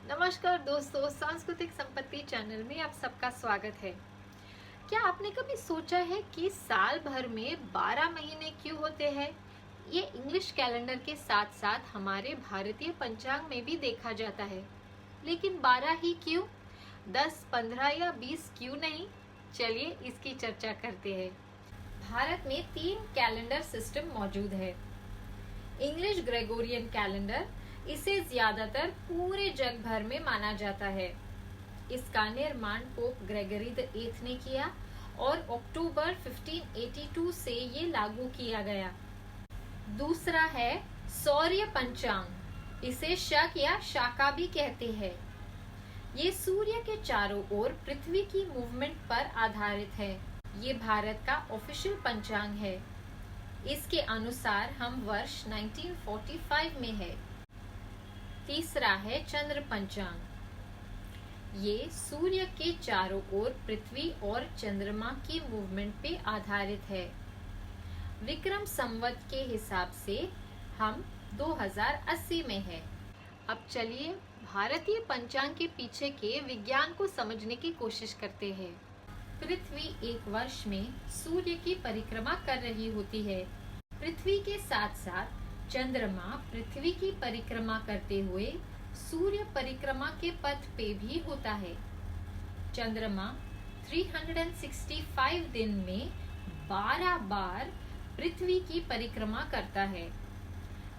नमस्कार दोस्तों, सांस्कृतिक संपत्ति चैनल में आप सबका स्वागत है। क्या आपने कभी सोचा है कि साल भर में 12 महीने क्यों होते हैं? ये इंग्लिश कैलेंडर के साथ साथ हमारे भारतीय पंचांग में भी देखा जाता है, लेकिन 12 ही क्यों? 10, 15 या 20 क्यों नहीं? चलिए इसकी चर्चा करते हैं। भारत में 3 कैलेंडर सिस्टम मौजूद है। इंग्लिश ग्रेगोरियन कैलेंडर, इसे ज्यादातर पूरे जग भर में माना जाता है। इसका निर्माण पोप ग्रेगरी द 8 ने किया और अक्टूबर 1582 से ये लागू किया गया। दूसरा है सौर्य पंचांग, इसे शक या शाका भी कहते हैं। ये सूर्य के चारों ओर पृथ्वी की मूवमेंट पर आधारित है। ये भारत का ऑफिशियल पंचांग है। इसके अनुसार हम वर्ष 1945 में है। तीसरा है चंद्र पंचांग। ये सूर्य के चारों ओर पृथ्वी और चंद्रमा की मूवमेंट पे आधारित है। विक्रम संवत के हिसाब से हम 2080 में है। अब चलिए भारतीय पंचांग के पीछे के विज्ञान को समझने की कोशिश करते हैं। पृथ्वी एक वर्ष में सूर्य की परिक्रमा कर रही होती है। पृथ्वी के साथ साथ चंद्रमा पृथ्वी की परिक्रमा करते हुए सूर्य परिक्रमा के पथ पे भी होता है। चंद्रमा 365 दिन में 12 बार पृथ्वी की परिक्रमा करता है।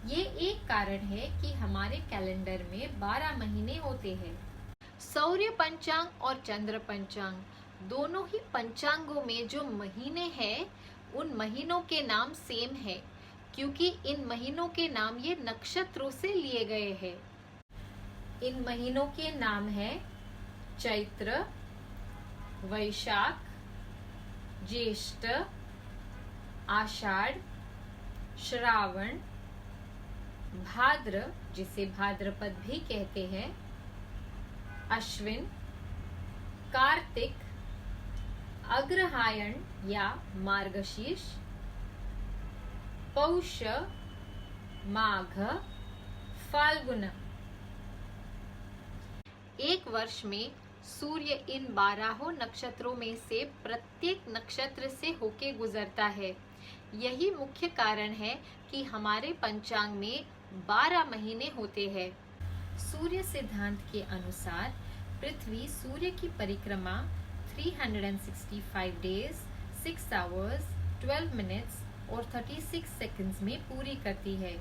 ये एक कारण है कि हमारे कैलेंडर में 12 महीने होते हैं। सौर्य पंचांग और चंद्र पंचांग दोनों ही पंचांगों में जो महीने हैं, उन महीनों के नाम सेम है, क्योंकि इन महीनों के नाम ये नक्षत्रों से लिए गए हैं। इन महीनों के नाम है चैत्र, वैशाख, ज्येष्ठ, आषाढ़, श्रावण, भाद्र, जिसे भाद्रपद भी कहते हैं, अश्विन, कार्तिक, अग्रहायण या मार्गशीर्ष, पौष, माघ, फाल्गुन। एक वर्ष में सूर्य इन 12 नक्षत्रों में से प्रत्येक नक्षत्र से होके गुजरता है। यही मुख्य कारण है कि हमारे पंचांग में 12 महीने होते हैं। सूर्य सिद्धांत के अनुसार पृथ्वी सूर्य की परिक्रमा 365 डेज, 6 आवर्स, 12 मिनट्स और 36 सेकंड्स में पूरी करती है।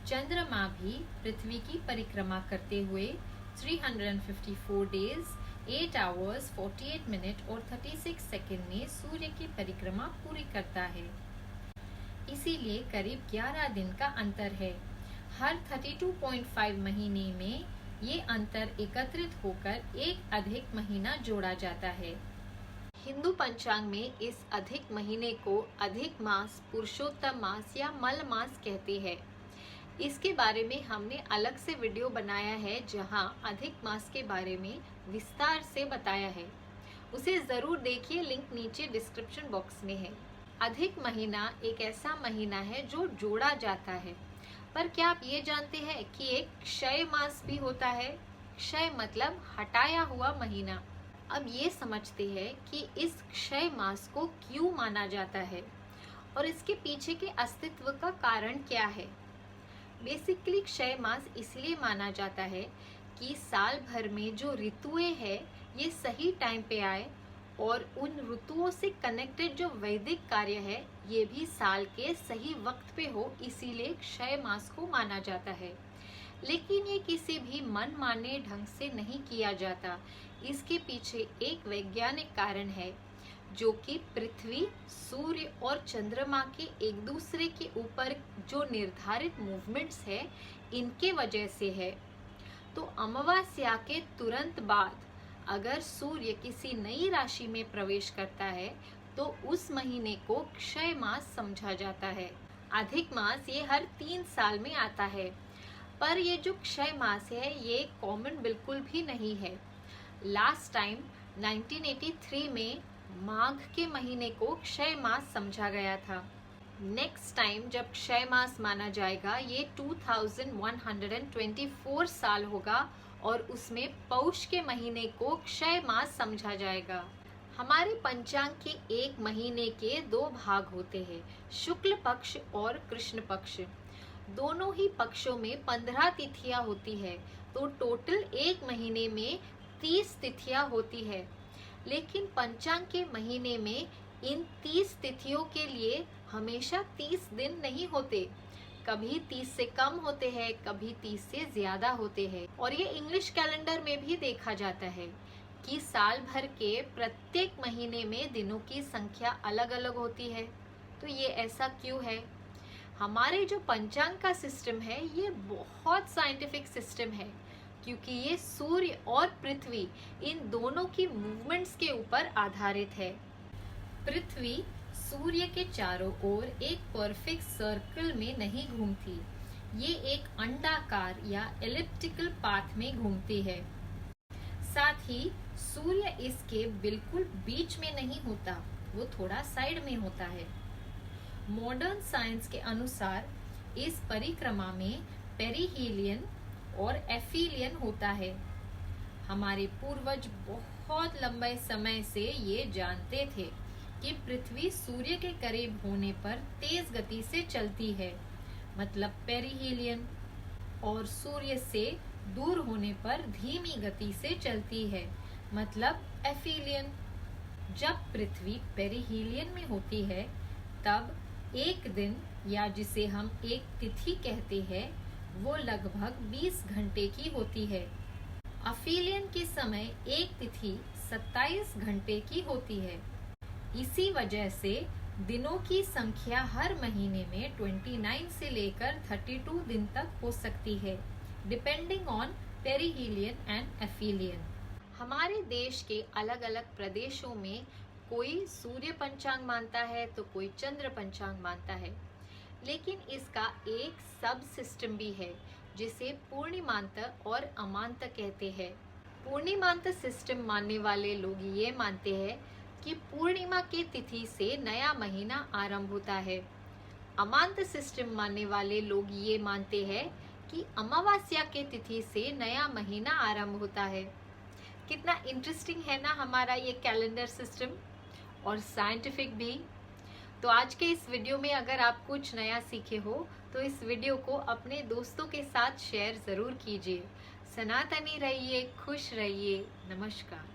चंद्रमा भी पृथ्वी की परिक्रमा करते हुए 354 डेज, 8 आवर्स, 48 मिनट और 36 सेकंड में सूर्य की परिक्रमा पूरी करता है। इसीलिए करीब 11 दिन का अंतर है। हर 32.5 महीने में ये अंतर एकत्रित होकर एक अधिक महीना जोड़ा जाता है। हिंदू पंचांग में इस अधिक महीने को अधिक मास, पुरुषोत्तम मास या मल मास कहते हैं। इसके बारे में हमने अलग से वीडियो बनाया है, जहां अधिक मास के बारे में विस्तार से बताया है। उसे जरूर देखिए, लिंक नीचे डिस्क्रिप्शन बॉक्स में है। अधिक महीना एक ऐसा महीना है जो जोड़ा जाता है। पर क्या आप ये जानते हैं कि एक क्षय मास भी होता है? क्षय मतलब हटाया हुआ महीना। अब ये समझते हैं कि इस क्षय मास को क्यों माना जाता है और इसके पीछे के अस्तित्व का कारण क्या है। बेसिकली क्षय मास इसलिए माना जाता है कि साल भर में जो ऋतुएं हैं, ये सही टाइम पे आए और उन ऋतुओं से कनेक्टेड जो वैदिक कार्य है, ये भी साल के सही वक्त पे हो, इसीलिए क्षय मास को माना जाता है। लेकिन ये किसी भी मनमाने ढंग से नहीं किया जाता। इसके पीछे एक वैज्ञानिक कारण है, जो कि पृथ्वी, सूर्य और चंद्रमा के एक दूसरे के ऊपर जो निर्धारित मूवमेंट्स है, इनके वजह से है। तो अमावस्या के तुरंत बाद अगर सूर्य किसी नई राशि में प्रवेश करता है, तो उस महीने को क्षय मास समझा जाता है। अधिक मास ये हर 3 साल में आता है। पर ये जो क्षय मास है, ये कॉमन बिल्कुल भी नहीं है। लास्ट टाइम 1983 में माघ के महीने को क्षय मास समझा गया था। नेक्स्ट टाइम जब क्षय मास माना जाएगा, ये 2124 साल होगा और उसमें पौष के महीने को क्षय मास समझा जाएगा। हमारे पंचांग के एक महीने के 2 भाग होते हैं, शुक्ल पक्ष और कृष्ण पक्ष। दोनों ही पक्षों में 15 तिथियां होती है, तो टोटल एक महीने में 30 तिथियां होती है। लेकिन पंचांग के महीने में इन 30 तिथियों के लिए हमेशा 30 दिन नहीं होते, कभी 30 से कम होते हैं, कभी 30 से ज्यादा होते हैं। और ये इंग्लिश कैलेंडर में भी देखा जाता है कि साल भर के प्रत्येक महीने में दिनों की संख्या अलग अलग होती है। तो ये ऐसा क्यों है? हमारे जो पंचांग का सिस्टम है ये बहुत साइंटिफिक सिस्टम है, क्योंकि ये सूर्य और पृथ्वी इन दोनों की मूवमेंट्स के ऊपर आधारित है। पृथ्वी सूर्य के चारों ओर एक परफेक्ट सर्कल में नहीं घूमती, ये एक अंडाकार या एलिप्टिकल पाथ में घूमती है। साथ ही सूर्य इसके बिल्कुल बीच में नहीं होता, वो थोड़ा साइड में होता है। मॉडर्न साइंस के अनुसार इस परिक्रमा में पेरिहीलियन और एफिलियन होता है। हमारे पूर्वज बहुत लंबे समय से ये जानते थे कि पृथ्वी सूर्य के करीब होने पर तेज गति से चलती है, मतलब पेरिहीलियन, और सूर्य से दूर होने पर धीमी गति से चलती है, मतलब एफिलियन। जब पृथ्वी पेरिहीलियन में होती है तब एक दिन, या जिसे हम एक तिथि कहते हैं, वो लगभग 20 घंटे की होती है। अफिलियन के समय एक तिथि 27 घंटे की होती है। इसी वजह से दिनों की संख्या हर महीने में 29 से लेकर 32 दिन तक हो सकती है, डिपेंडिंग ऑन पेरिहीलियन एंड एफिलियन। हमारे देश के अलग अलग प्रदेशों में कोई सूर्य पंचांग मानता है तो कोई चंद्र पंचांग मानता है, लेकिन इसका एक सब सिस्टम भी है जिसे पूर्णिमांत और अमांत कहते हैं। पूर्णिमांत सिस्टम मानने वाले लोग ये मानते हैं कि पूर्णिमा के तिथि से नया महीना आरंभ होता है। अमांत सिस्टम मानने वाले लोग ये मानते हैं कि अमावस्या के तिथि से नया महीना आरंभ होता है। कितना इंटरेस्टिंग है ना हमारा ये कैलेंडर सिस्टम, और साइंटिफिक भी। तो आज के इस वीडियो में अगर आप कुछ नया सीखे हो तो इस वीडियो को अपने दोस्तों के साथ शेयर ज़रूर कीजिए। सनातनी रहिए, खुश रहिए। नमस्कार।